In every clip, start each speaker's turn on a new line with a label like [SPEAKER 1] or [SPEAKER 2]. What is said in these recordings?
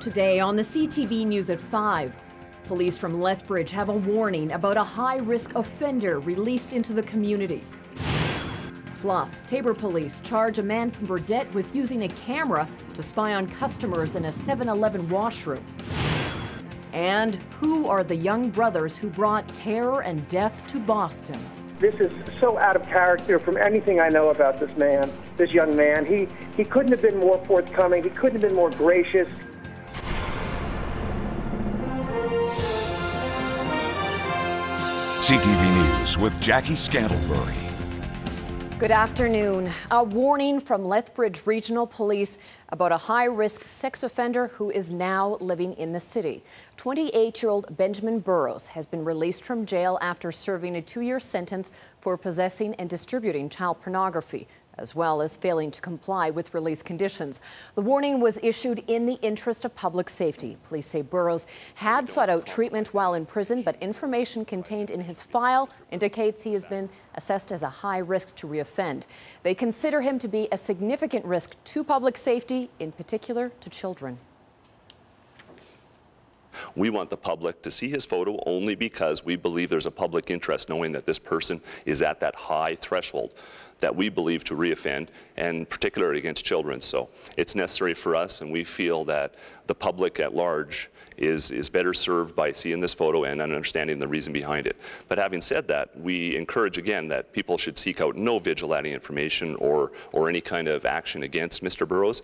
[SPEAKER 1] Today on the CTV News at 5, police from Lethbridge have a warning about a high-risk offender released into the community. Plus, Taber police charge a man from Burdett with using a camera to spy on customers in a 7-Eleven washroom. And who are the young brothers who brought terror and death to Boston?
[SPEAKER 2] This is so out of character from anything I know about this man, this young man. He couldn't have been more forthcoming. He couldn't have been more gracious.
[SPEAKER 3] CTV News with Jackie Scantlebury.
[SPEAKER 1] Good afternoon. A warning from Lethbridge Regional Police about a high-risk sex offender who is now living in the city. 28-year-old Benjamin Burrows has been released from jail after serving a 2-year sentence for possessing and distributing child pornography, as well as failing to comply with release conditions. The warning was issued in the interest of public safety. Police say Burrows had sought out treatment while in prison, but information contained in his file indicates he has been assessed as a high risk to reoffend. They consider him to be a significant risk to public safety, in particular to children.
[SPEAKER 4] We want the public to see his photo only because we believe there's a public interest knowing that this person is at that high threshold that we believe to reoffend, and particularly against children. So it's necessary for us, and we feel that the public at large is better served by seeing this photo and understanding the reason behind it. But having said that, we encourage again that people should seek out no vigilante information or any kind of action against Mr. Burrows.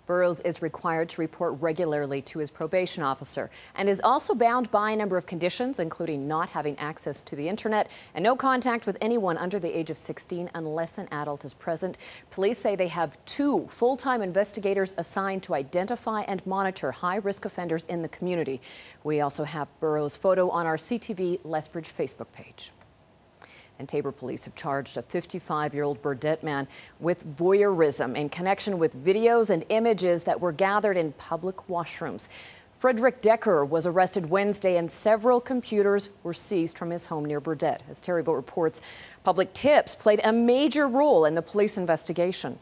[SPEAKER 1] Burrows is required to report regularly to his probation officer and is also bound by a number of conditions, including not having access to the internet and no contact with anyone under the age of 16 unless an adult is present. Police say they have 2 full-time investigators assigned to identify and monitor high-risk offenders in the community. We also have Burrows' photo on our CTV Lethbridge Facebook page. And Taber police have charged a 55-year-old Burdett man with voyeurism in connection with videos and images that were gathered in public washrooms. Frederick Decker was arrested Wednesday and several computers were seized from his home near Burdett. As Terry Vogt reports, public tips played a major role in the police investigation.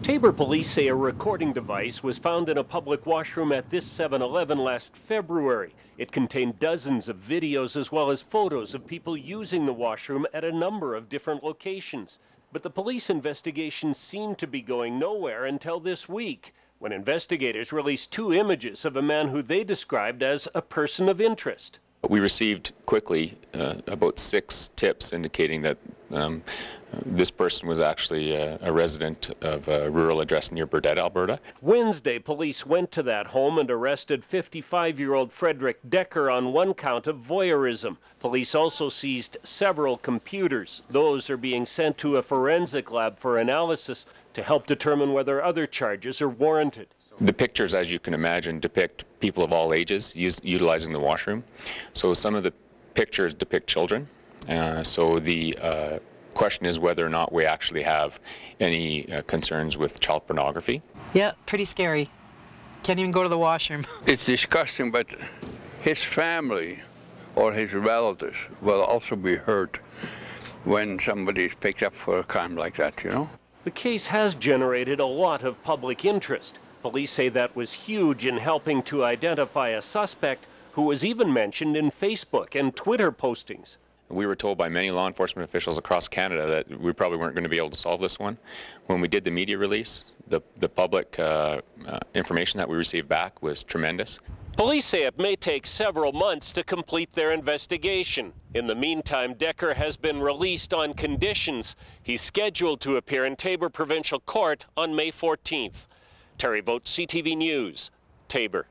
[SPEAKER 5] Taber police say a recording device was found in a public washroom at this 7-Eleven last February. It contained dozens of videos as well as photos of people using the washroom at a number of different locations. But the police investigation seemed to be going nowhere until this week, when investigators released 2 images of a man who they described as a person of interest.
[SPEAKER 6] We received quickly about 6 tips indicating that this person was actually a resident of a rural address near Burdett, Alberta.
[SPEAKER 5] Wednesday, police went to that home and arrested 55-year-old Frederick Decker on 1 count of voyeurism. Police also seized several computers. Those are being sent to a forensic lab for analysis to help determine whether other charges are warranted.
[SPEAKER 6] The pictures, as you can imagine, depict people of all ages utilizing the washroom. So some of the pictures depict children. So the question is whether or not we actually have any concerns with child pornography.
[SPEAKER 7] Yeah, pretty scary. Can't even go to the washroom.
[SPEAKER 8] It's disgusting, but his family or his relatives will also be hurt when somebody is picked up for a crime like that, you know?
[SPEAKER 5] The case has generated a lot of public interest. Police say that was huge in helping to identify a suspect who was even mentioned in Facebook and Twitter postings.
[SPEAKER 6] We were told by many law enforcement officials across Canada that we probably weren't going to be able to solve this one. When we did the media release, the public information that we received back was tremendous.
[SPEAKER 5] Police say it may take several months to complete their investigation. In the meantime, Decker has been released on conditions. He's scheduled to appear in Taber Provincial Court on May 14th. Terry Vogt, CTV News, Taber.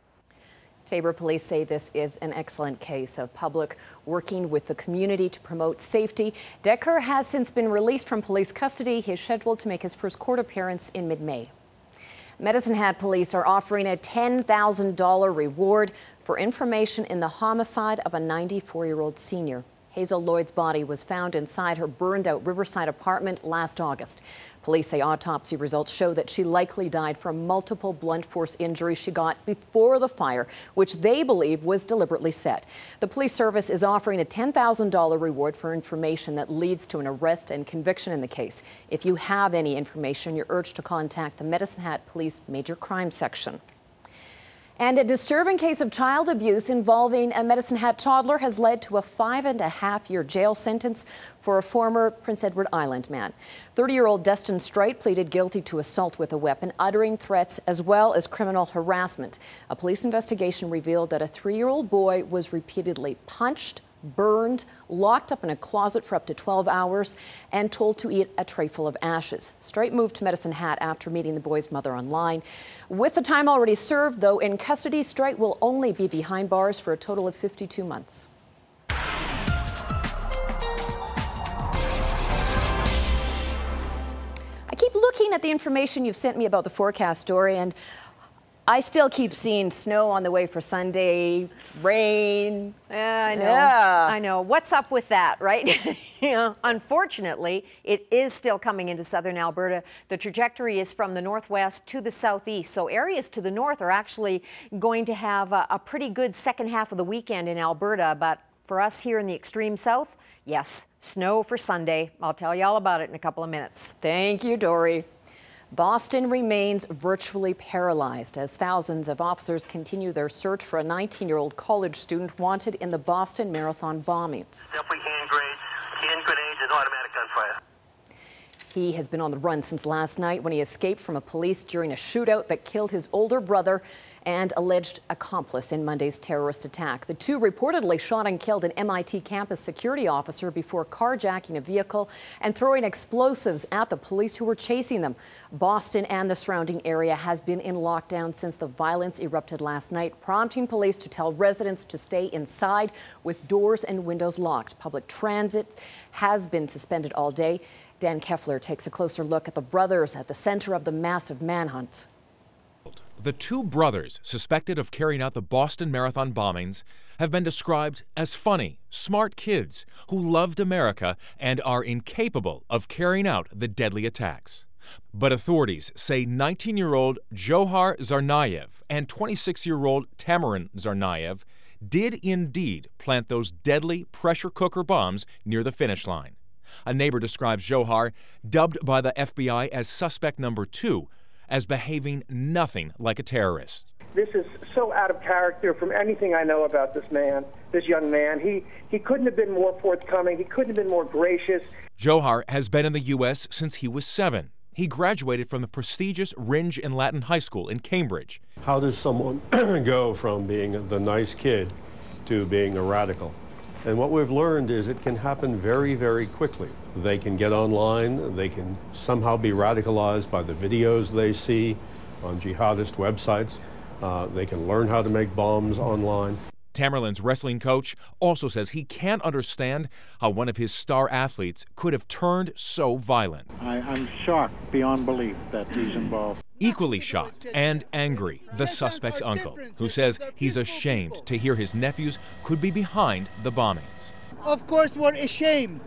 [SPEAKER 1] Taber police say this is an excellent case of public working with the community to promote safety. Decker has since been released from police custody. He is scheduled to make his first court appearance in mid-May. Medicine Hat police are offering a $10,000 reward for information in the homicide of a 94-year-old senior. Hazel Lloyd's body was found inside her burned-out Riverside apartment last August. Police say autopsy results show that she likely died from multiple blunt force injuries she got before the fire, which they believe was deliberately set. The police service is offering a $10,000 reward for information that leads to an arrest and conviction in the case. If you have any information, you're urged to contact the Medicine Hat Police Major Crime Section. And a disturbing case of child abuse involving a Medicine Hat toddler has led to a 5.5-year jail sentence for a former Prince Edward Island man. 30-year-old Dustin Strite pleaded guilty to assault with a weapon, uttering threats as well as criminal harassment. A police investigation revealed that a 3-year-old boy was repeatedly punched, burned, locked up in a closet for up to 12 hours, and told to eat a tray full of ashes. Strite moved to Medicine Hat after meeting the boy's mother online. With the time already served, though in custody, Strite will only be behind bars for a total of 52 months. I keep looking at the information you've sent me about the forecast, Dory, and I still keep seeing snow on the way for Sunday, rain.
[SPEAKER 9] Yeah, I know.
[SPEAKER 1] Yeah.
[SPEAKER 9] I know. What's up with that, right? Unfortunately, it is still coming into southern Alberta. The trajectory is from the northwest to the southeast. So areas to the north are actually going to have a pretty good second half of the weekend in Alberta. But for us here in the extreme south, yes, snow for Sunday. I'll tell you all about it in a couple of minutes.
[SPEAKER 1] Thank you, Dory. Boston remains virtually paralyzed as thousands of officers continue their search for a 19-year-old college student wanted in the Boston Marathon bombings.
[SPEAKER 10] Definitely hand grenades, and automatic gunfire.
[SPEAKER 1] He has been on the run since last night when he escaped from police during a shootout that killed his older brother and alleged accomplice in Monday's terrorist attack. The two reportedly shot and killed an MIT campus security officer before carjacking a vehicle and throwing explosives at the police who were chasing them. Boston and the surrounding area has been in lockdown since the violence erupted last night, prompting police to tell residents to stay inside with doors and windows locked. Public transit has been suspended all day. Dan Keffler takes a closer look at the brothers at the center of the massive manhunt.
[SPEAKER 11] The two brothers suspected of carrying out the Boston Marathon bombings have been described as funny, smart kids who loved America and are incapable of carrying out the deadly attacks. But authorities say 19-year-old Johar Tsarnaev and 26-year-old Tamerlan Tsarnaev did indeed plant those deadly pressure cooker bombs near the finish line. A neighbor describes Johar, dubbed by the FBI as suspect number 2, as behaving nothing like a terrorist.
[SPEAKER 2] This is so out of character from anything I know about this man, this young man. He couldn't have been more forthcoming. He couldn't have been more gracious.
[SPEAKER 11] Johar has been in the U.S. since he was 7. He graduated from the prestigious Ringe and Latin High School in Cambridge.
[SPEAKER 12] How does someone go from being the nice kid to being a radical? And what we've learned is it can happen very, very quickly. They can get online, they can somehow be radicalized by the videos they see on jihadist websites. They can learn how to make bombs online.
[SPEAKER 11] Tamerlan's wrestling coach also says he can't understand how one of his star athletes could have turned so violent.
[SPEAKER 13] I'm shocked beyond belief that he's involved.
[SPEAKER 11] Equally shocked and angry, the suspect's uncle, who says he's ashamed to hear his nephews could be behind the bombings.
[SPEAKER 14] Of course we're ashamed.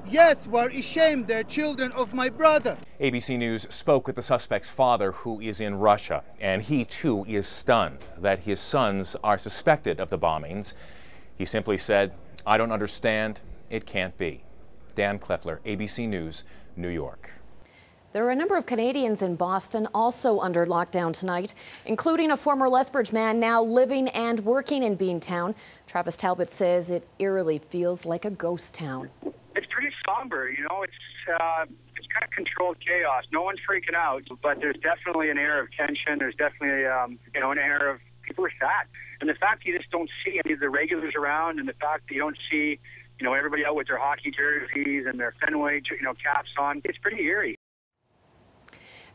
[SPEAKER 14] Yes, we're ashamed. They're children of my brother.
[SPEAKER 11] ABC News spoke with the suspect's father, who is in Russia, and he too is stunned that his sons are suspected of the bombings. He simply said, "I don't understand. It can't be." Dan Keffler, ABC News, New York.
[SPEAKER 1] There are a number of Canadians in Boston also under lockdown tonight, including a former Lethbridge man now living and working in Beantown. Travis Talbot says it eerily feels like a ghost town.
[SPEAKER 15] It's pretty somber, you know. It's kind of controlled chaos. No one's freaking out, but there's definitely an air of tension. There's definitely an air of people are sad, and the fact that you just don't see any of the regulars around, and the fact that you don't see, everybody out with their hockey jerseys and their Fenway, caps on, it's pretty eerie.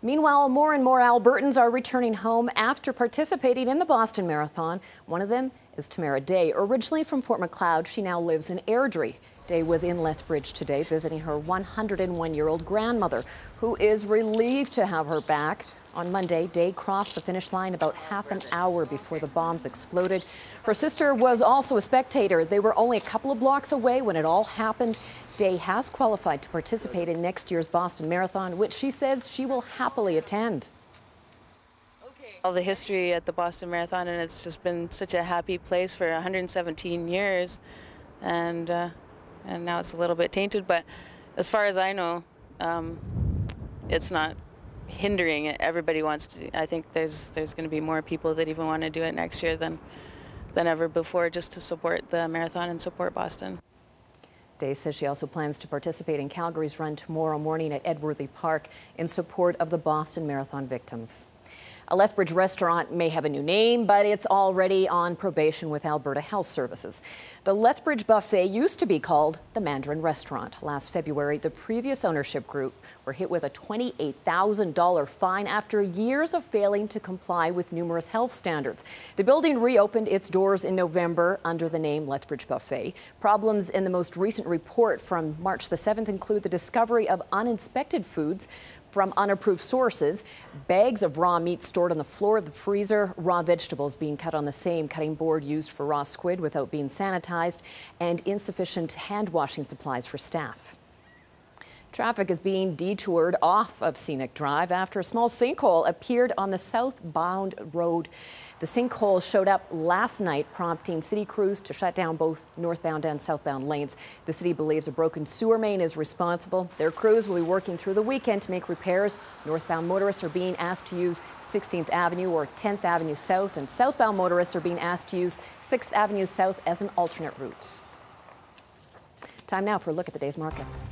[SPEAKER 1] Meanwhile, more and more Albertans are returning home after participating in the Boston Marathon. One of them is Tamara Day. Originally from Fort Macleod, she now lives in Airdrie. Day was in Lethbridge today visiting her 101-year-old grandmother, who is relieved to have her back. On Monday, Day crossed the finish line about half an hour before the bombs exploded. Her sister was also a spectator. They were only a couple of blocks away when it all happened. Day has qualified to participate in next year's Boston Marathon, which she says she will happily attend.
[SPEAKER 16] All the history at the Boston Marathon, and it's just been such a happy place for 117 years, and now it's a little bit tainted, but as far as I know, it's not hindering it. Everybody wants to. I think there's going to be more people that even want to do it next year than ever before, just to support the marathon and support Boston.
[SPEAKER 1] Day says she also plans to participate in Calgary's run tomorrow morning at Edworthy Park in support of the Boston Marathon victims. A Lethbridge restaurant may have a new name, but it's already on probation with Alberta Health Services. The Lethbridge Buffet used to be called the Mandarin Restaurant. Last February, the previous ownership group were hit with a $28,000 fine after years of failing to comply with numerous health standards. The building reopened its doors in November under the name Lethbridge Buffet. Problems in the most recent report from March the 7th include the discovery of uninspected foods from unapproved sources, bags of raw meat stored on the floor of the freezer, raw vegetables being cut on the same cutting board used for raw squid without being sanitized, and insufficient hand washing supplies for staff. Traffic is being detoured off of Scenic Drive after a small sinkhole appeared on the southbound road. The sinkhole showed up last night, prompting city crews to shut down both northbound and southbound lanes. The city believes a broken sewer main is responsible. Their crews will be working through the weekend to make repairs. Northbound motorists are being asked to use 16th Avenue or 10th Avenue South, and southbound motorists are being asked to use 6th Avenue South as an alternate route. Time now for a look at the day's markets.